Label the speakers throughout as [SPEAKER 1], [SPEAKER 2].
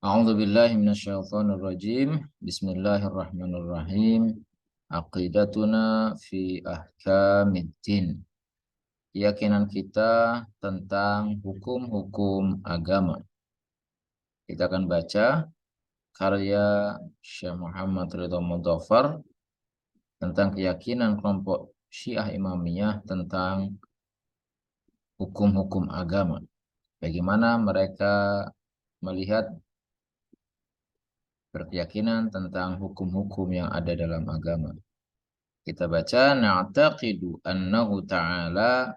[SPEAKER 1] A'udzu billahi minasyaitonir rajim. Bismillahirrahmanirrahim. Aqidatuna fi ahkamiddin. Keyakinan kita tentang hukum-hukum agama. Kita akan baca karya Syekh Muhammad Ridha Mudhafar tentang keyakinan kelompok Syiah Imamiyah tentang hukum-hukum agama. Bagaimana mereka melihat berkeyakinan tentang hukum-hukum yang ada dalam agama. Kita baca, na'taqidu annahu ta'ala,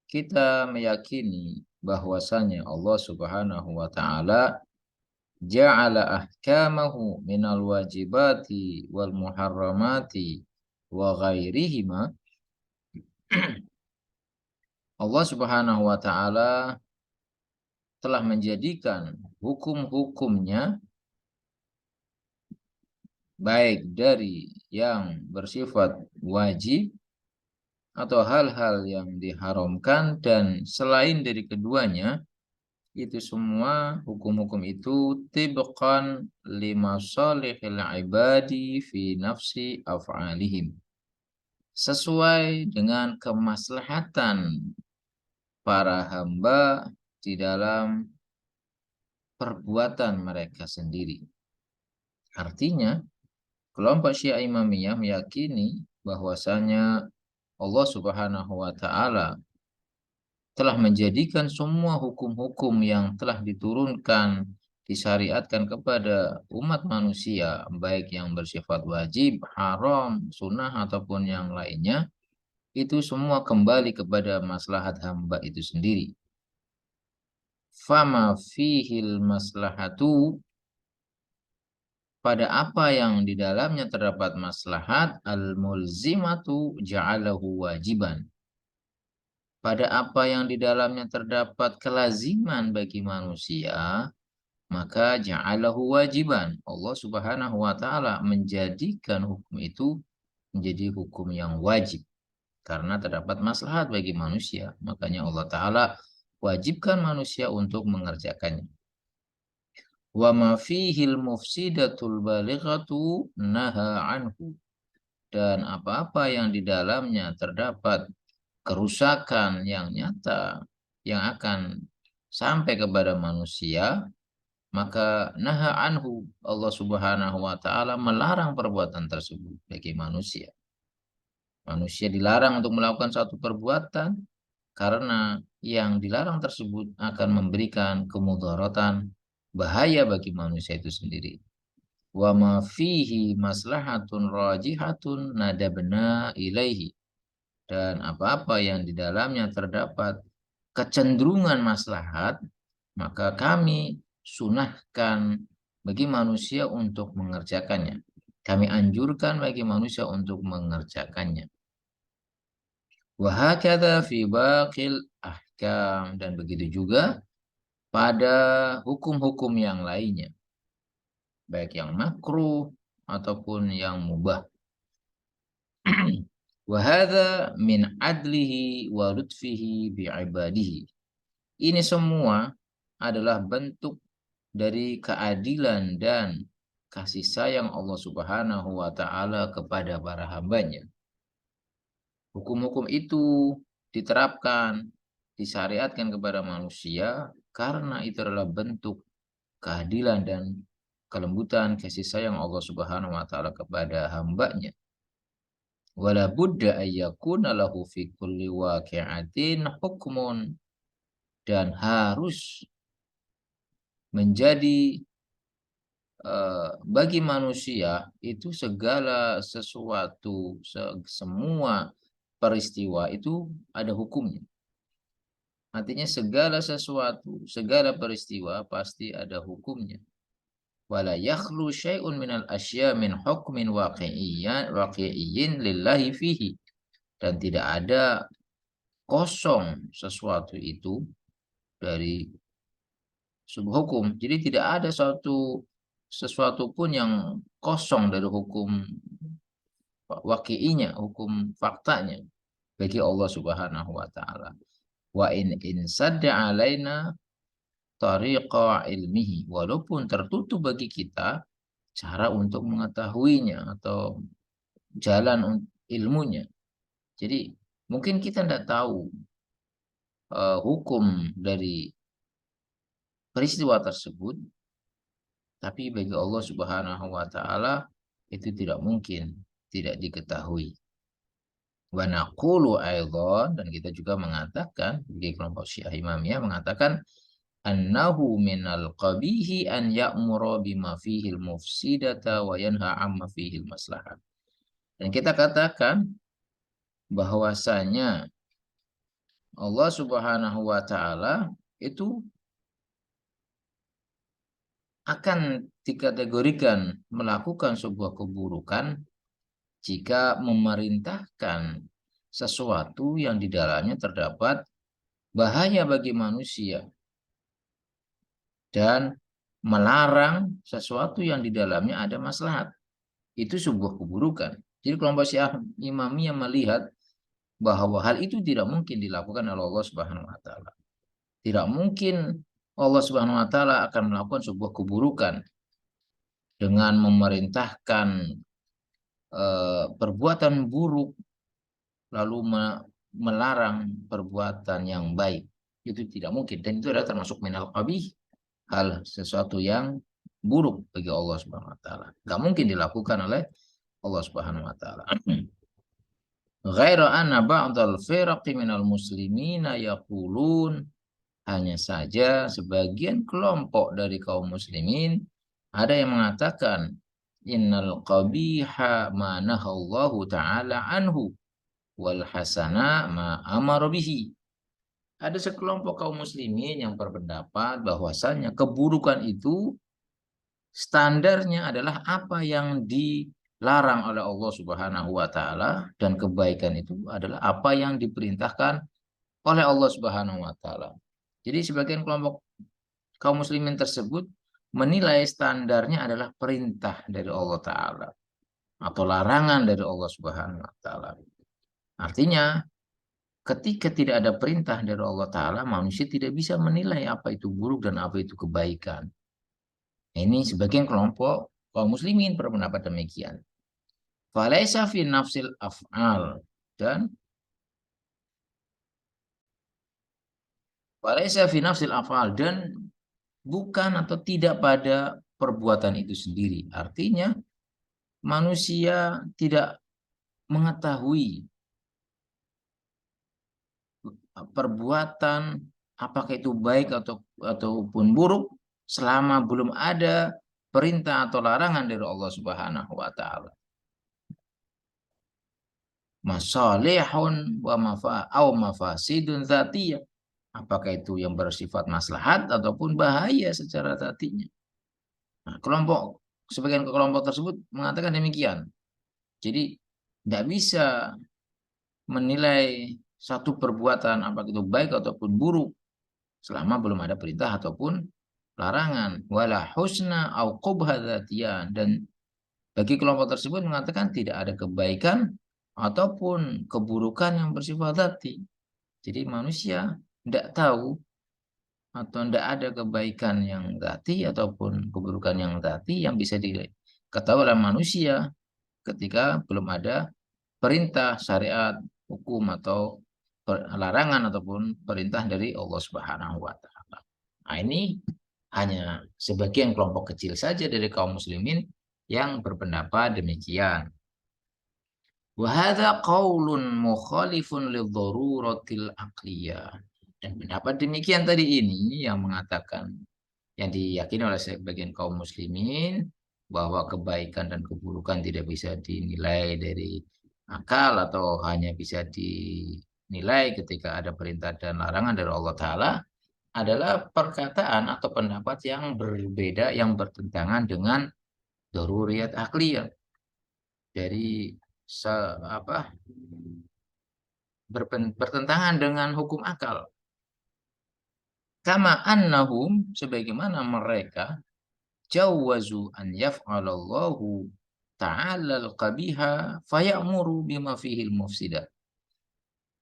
[SPEAKER 1] kita meyakini bahwasanya Allah Subhanahu wa ta'ala ja'ala ahkamahu minal wajibati wal muharramati wa ghairihima. Allah Subhanahu wa ta'ala telah menjadikan hukum-hukumnya baik dari yang bersifat wajib atau hal-hal yang diharamkan, dan selain dari keduanya itu semua hukum-hukum itu tibqan lima salihil ibadi fi nafsi af'alihim, sesuai dengan kemaslahatan para hamba di dalam perbuatan mereka sendiri. Artinya kelompok Syiah Imamiyah meyakini bahwasanya Allah Subhanahu wa ta'ala telah menjadikan semua hukum-hukum yang telah diturunkan, disyariatkan kepada umat manusia, baik yang bersifat wajib, haram, sunnah, ataupun yang lainnya, itu semua kembali kepada maslahat hamba itu sendiri. Fama fihil maslahatu, pada apa yang di dalamnya terdapat maslahat, al-mulzimatu ja'alahu wajiban, pada apa yang di dalamnya terdapat kelaziman bagi manusia, maka ja'alahu wajiban. Allah Subhanahu wa ta'ala menjadikan hukum itu menjadi hukum yang wajib karena terdapat maslahat bagi manusia. Makanya Allah Ta'ala wajibkan manusia untuk mengerjakannya. Wa ma fihil mufsidatul balighatu naha anhu, dan apa-apa yang di dalamnya terdapat kerusakan yang nyata yang akan sampai kepada manusia, maka naha anhu, Allah Subhanahu wa ta'ala melarang perbuatan tersebut bagi manusia. Manusia dilarang untuk melakukan suatu perbuatan karena yang dilarang tersebut akan memberikan kemudaratan, bahaya bagi manusia itu sendiri. Wa ma fihi maslahatun rajihatun nadabna ilaihi, dan apa-apa yang di dalamnya terdapat kecenderungan maslahat, maka kami sunahkan bagi manusia untuk mengerjakannya. Kami anjurkan bagi manusia untuk mengerjakannya. Wa hakadha fi baqil ahkam, dan begitu juga pada hukum-hukum yang lainnya, baik yang makruh ataupun yang mubah. Wa hadza min adlihi wa lutfihi bi ibadihi. Ini semua adalah bentuk dari keadilan dan kasih sayang Allah Subhanahu wa ta'ala kepada para hambanya. Hukum-hukum itu diterapkan, disyariatkan kepada manusia karena itu adalah bentuk keadilan dan kelembutan kasih sayang Allah Subhanahu wa ta'ala kepada hambanya. Wala budda ayyakuna lahu fi kulli waqi'atin hukmun, dan harus menjadi bagi manusia itu segala sesuatu, semua peristiwa itu ada hukumnya. Artinya segala sesuatu, segala peristiwa pasti ada hukumnya. Wala yakhlu syai'un minal asya min hukmin waqi'iyyin lillahi fihi, dan tidak ada kosong sesuatu itu dari sebuah hukum. Jadi tidak ada sesuatu pun yang kosong dari hukum waqi'inya, hukum faktanya bagi Allah Subhanahu wa ta'ala. Wa in sadda alaina tariqa ilmihi, walaupun tertutup bagi kita cara untuk mengetahuinya atau jalan ilmunya. Jadi mungkin kita tidak tahu hukum dari peristiwa tersebut, tapi bagi Allah Subhanahu wa taala itu tidak mungkin tidak diketahui. Wa naqulu aidan, dan kita juga mengatakan bagi kelompok Syiah Imamiyah mengatakan annahu minal qabihi an ya'mura bima fihi al-mufsidata wa yanha amma fihi al-maslahat. Dan kita katakan bahwasanya Allah Subhanahu wa taala itu akan dikategorikan melakukan sebuah keburukan jika memerintahkan sesuatu yang di dalamnya terdapat bahaya bagi manusia dan melarang sesuatu yang di dalamnya ada maslahat. Itu sebuah keburukan. Jadi kelompok Syiah Imamiyah melihat bahwa hal itu tidak mungkin dilakukan oleh Allah Subhanahu wa taala. Tidak mungkin Allah Subhanahu wa taala akan melakukan sebuah keburukan dengan memerintahkan perbuatan buruk lalu melarang perbuatan yang baik. Itu tidak mungkin, dan itu adalah termasuk minal qabih, hal sesuatu yang buruk bagi Allah Subhanahu wa taala. Enggak mungkin dilakukan oleh Allah Subhanahu wa taala. Ghaira anna ba'dal firaqi minal muslimina yaqulun, hanya saja sebagian kelompok dari kaum muslimin ada yang mengatakan innal qabiha ma nahallahu ta'ala anhu wal hasana ma amara bihi. Ada sekelompok kaum muslimin yang berpendapat bahwasanya keburukan itu standarnya adalah apa yang dilarang oleh Allah Subhanahu wa taala, dan kebaikan itu adalah apa yang diperintahkan oleh Allah Subhanahu wa taala. Jadi sebagian kelompok kaum muslimin tersebut menilai standarnya adalah perintah dari Allah taala atau larangan dari Allah Subhanahu wa taala. Artinya, ketika tidak ada perintah dari Allah taala, manusia tidak bisa menilai apa itu buruk dan apa itu kebaikan. Ini sebagian kelompok kaum muslimin berpendapat demikian. Falaisa fi nafsil af'al, dan falaisa fi nafsil af'al, dan bukan atau tidak pada perbuatan itu sendiri. Artinya manusia tidak mengetahui perbuatan apakah itu baik ataupun buruk selama belum ada perintah atau larangan dari Allah Subhanahu wa taala. Masalihun wa mafasidun dzatiyah. Apakah itu yang bersifat maslahat ataupun bahaya secara dzatinya. Nah, sebagian kelompok tersebut mengatakan demikian. Jadi tidak bisa menilai satu perbuatan apakah itu baik ataupun buruk selama belum ada perintah ataupun larangan. Wala husna au qubha dzatiyah, dan bagi kelompok tersebut mengatakan tidak ada kebaikan ataupun keburukan yang bersifat dzati. Jadi manusia tidak tahu atau tidak ada kebaikan yang dzati ataupun keburukan yang dzati yang bisa diketahui oleh manusia ketika belum ada perintah, syariat, hukum atau larangan ataupun perintah dari Allah Subhanahu wa taala. Nah, ini hanya sebagian kelompok kecil saja dari kaum muslimin yang berpendapat demikian. Wa hadza qaulun mukhalifun lidharuratil aqliyah. Dan pendapat demikian tadi ini yang mengatakan, yang diyakini oleh sebagian kaum muslimin bahwa kebaikan dan keburukan tidak bisa dinilai dari akal atau hanya bisa dinilai ketika ada perintah dan larangan dari Allah Ta'ala, adalah perkataan atau pendapat yang berbeda, yang bertentangan dengan daruriyat akliyah, dari bertentangan dengan hukum akal. Kama annahum, sebagaimana mereka jawazu an yaf'alallahu ta'ala al-qabiha fayamuru bima fihi al-mufsidat.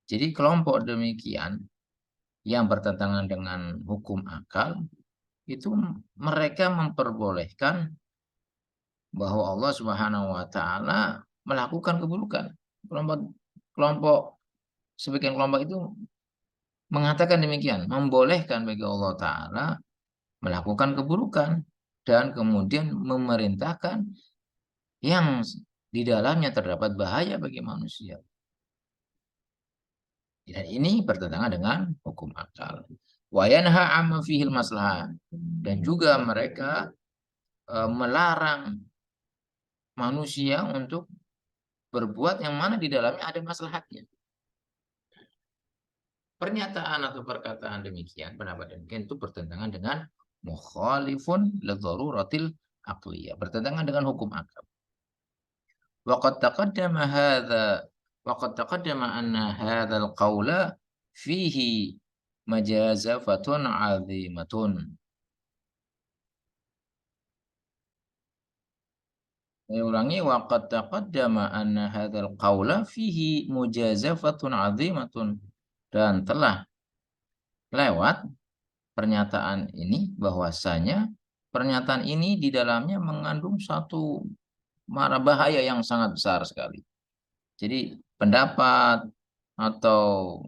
[SPEAKER 1] Jadi kelompok demikian yang bertentangan dengan hukum akal itu mereka memperbolehkan bahwa Allah Subhanahu wa taala melakukan keburukan. Kelompok kelompok sebagian kelompok itu mengatakan demikian, membolehkan bagi Allah taala melakukan keburukan dan kemudian memerintahkan yang di dalamnya terdapat bahaya bagi manusia. Dan ini bertentangan dengan hukum akal. Wa yanha amma fihil maslahat. Dan juga mereka melarang manusia untuk berbuat yang mana di dalamnya ada maslahatnya. Pernyataan atau perkataan demikian, pendapat demikian itu bertentangan dengan mukhalifun lidzaruratil aqliyah, bertentangan dengan hukum akal. Waqad taqaddama hadza waqad taqaddama anna hadzal qawla fihi majazafatun 'azimatun. Saya ulangi, waqad taqaddama anna hadzal qawla fihi mujazafatun 'azimatun, dan telah lewat pernyataan ini bahwasanya pernyataan ini di dalamnya mengandung satu mara bahaya yang sangat besar sekali. Jadi pendapat atau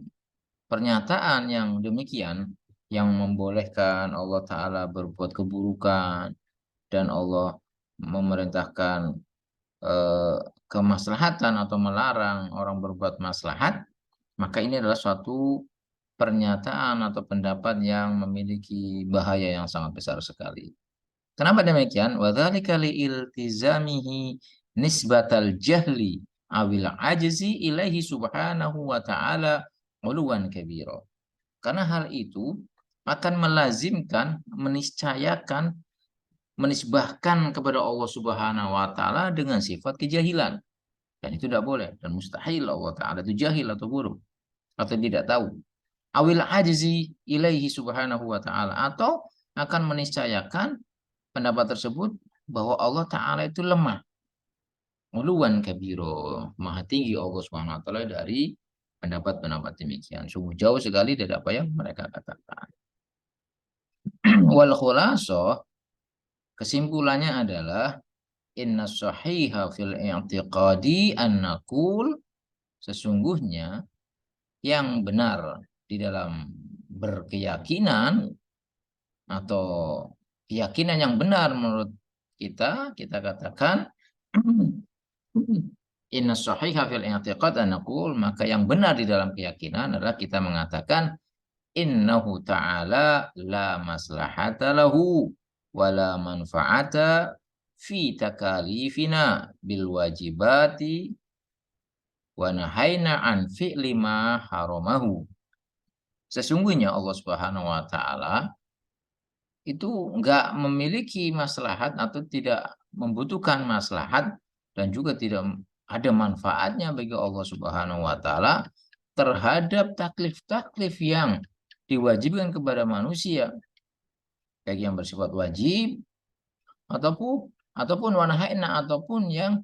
[SPEAKER 1] pernyataan yang demikian yang membolehkan Allah Ta'ala berbuat keburukan dan Allah memerintahkan kemaslahatan atau melarang orang berbuat maslahat, maka ini adalah suatu pernyataan atau pendapat yang memiliki bahaya yang sangat besar sekali. Kenapa demikian? Wadzalika liiltizamihi nisbatal jahli awil ajzi ilaihi subhanahu wa ta'ala uluwan kabira. Karena hal itu akan melazimkan, meniscayakan, menisbahkan kepada Allah Subhanahu wa taala dengan sifat kejahilan. Dan itu tidak boleh dan mustahil Allah taala itu jahil atau buruk atau tidak tahu. Awil ajzi ilaihi subhanahu wa ta'ala, atau akan meniscayakan pendapat tersebut bahwa Allah Ta'ala itu lemah. Uluwan kabiro, maha tinggi Allah Subhanahu wa taala dari pendapat-pendapat demikian. Sungguh jauh sekali dari apa yang mereka katakan. Wal khulasoh, kesimpulannya adalah inna sahiha fil i'tiqadi an naqul, sesungguhnya yang benar di dalam berkeyakinan atau keyakinan yang benar menurut kita katakan inna sahiha fil i'tiqad an naqul, maka yang benar di dalam keyakinan adalah kita mengatakan innahu ta'ala la maslahata lahu wa la manfa'ata fi takalifina bil wajibati wa nahaina an fi'li ma haramahu. Sesungguhnya Allah Subhanahu wa taala itu enggak memiliki maslahat atau tidak membutuhkan maslahat dan juga tidak ada manfaatnya bagi Allah Subhanahu wa taala terhadap taklif-taklif yang diwajibkan kepada manusia, baik yang bersifat wajib ataupun wanahaina, ataupun yang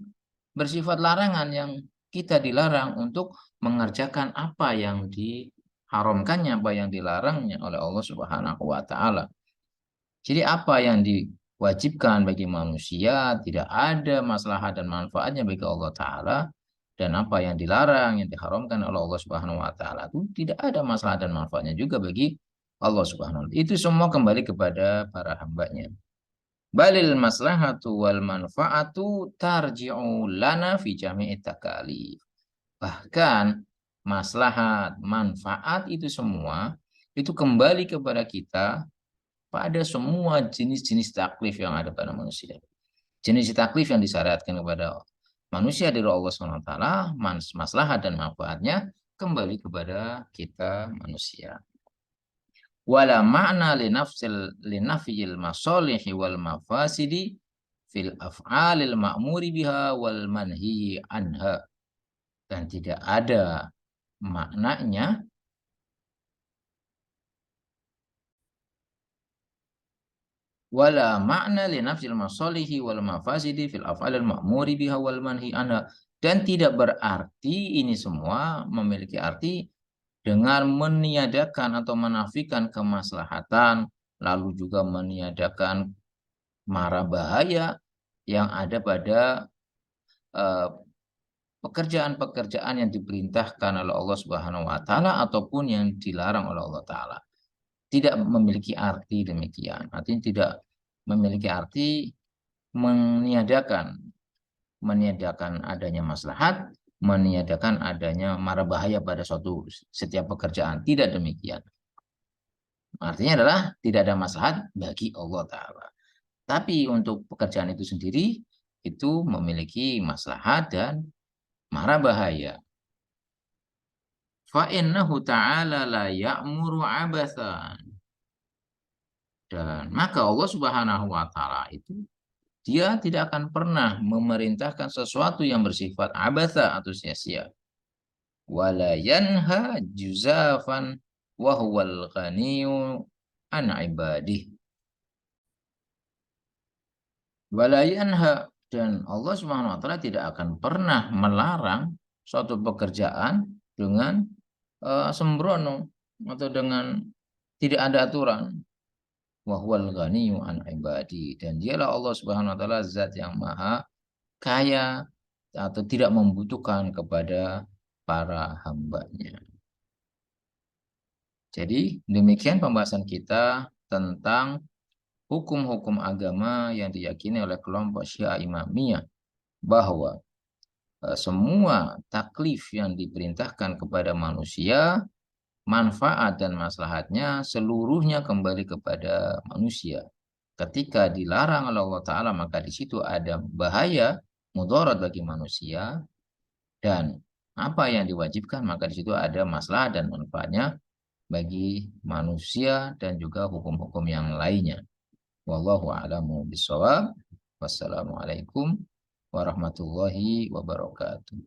[SPEAKER 1] bersifat larangan yang kita dilarang untuk mengerjakan apa yang diharamkannya, apa yang dilarangnya oleh Allah Subhanahu wa taala. Jadi apa yang diwajibkan bagi manusia tidak ada maslahat dan manfaatnya bagi Allah Ta'ala, dan apa yang dilarang, yang diharamkan oleh Allah Subhanahu wa taala itu tidak ada maslahat dan manfaatnya juga bagi Allah Subhanahu wa taala. Itu semua kembali kepada para hambanya. Balil maslahatu wal manfaatu tarji'u lana fi jami'i takalif. Bahkan maslahat, manfaat itu semua itu kembali kepada kita pada semua jenis-jenis taklif yang ada pada manusia. Jenis taklif yang disyariatkan kepada manusia dari Allah SWT, maslahat dan manfaatnya kembali kepada kita manusia. Wala ma'na linafyil masalihi wal mafasidi fil af'alil ma'muri biha wal manhi anha. Dan tidak ada maknanya wala makna li nafsil masalihi wal mafasidi fil af'alil ma'muri biha wal manhi anha, dan tidak berarti ini semua memiliki arti dengan meniadakan atau menafikan kemaslahatan lalu juga meniadakan mara bahaya yang ada pada pekerjaan-pekerjaan yang diperintahkan oleh Allah Subhanahu wa taala ataupun yang dilarang oleh Allah taala. Tidak memiliki arti demikian. Artinya tidak memiliki arti meniadakan adanya maslahat, meniadakan adanya mara bahaya pada setiap pekerjaan. Tidak demikian. Artinya adalah tidak ada maslahat bagi Allah taala. Tapi untuk pekerjaan itu sendiri itu memiliki maslahat dan mara bahaya. Fa innahu ta'ala la ya'muru 'abathan. Dan maka Allah Subhanahu wa taala itu dia tidak akan pernah memerintahkan sesuatu yang bersifat abatha atau sia-sia. Wala yanha juzafan wa huwal ghaniyyu an ibadih. Wala yanha, dan Allah Subhanahu wa taala tidak akan pernah melarang suatu pekerjaan dengan sembrono atau dengan tidak ada aturan. Wa huwal ghaniyyu an ibadi, dan dialah Allah Subhanahu wa taala zat yang maha kaya atau tidak membutuhkan kepada para hambanya. Jadi demikian pembahasan kita tentang hukum-hukum agama yang diyakini oleh kelompok Syiah Imamiyah, bahwa semua taklif yang diperintahkan kepada manusia, manfaat dan maslahatnya seluruhnya kembali kepada manusia. Ketika dilarang oleh Allah Ta'ala, maka di situ ada bahaya, mudarat bagi manusia, dan apa yang diwajibkan, maka di situ ada maslahat dan manfaatnya bagi manusia dan juga hukum-hukum yang lainnya. Wallahu a'lamu bishawab. Wassalamualaikum warahmatullahi wabarakatuh.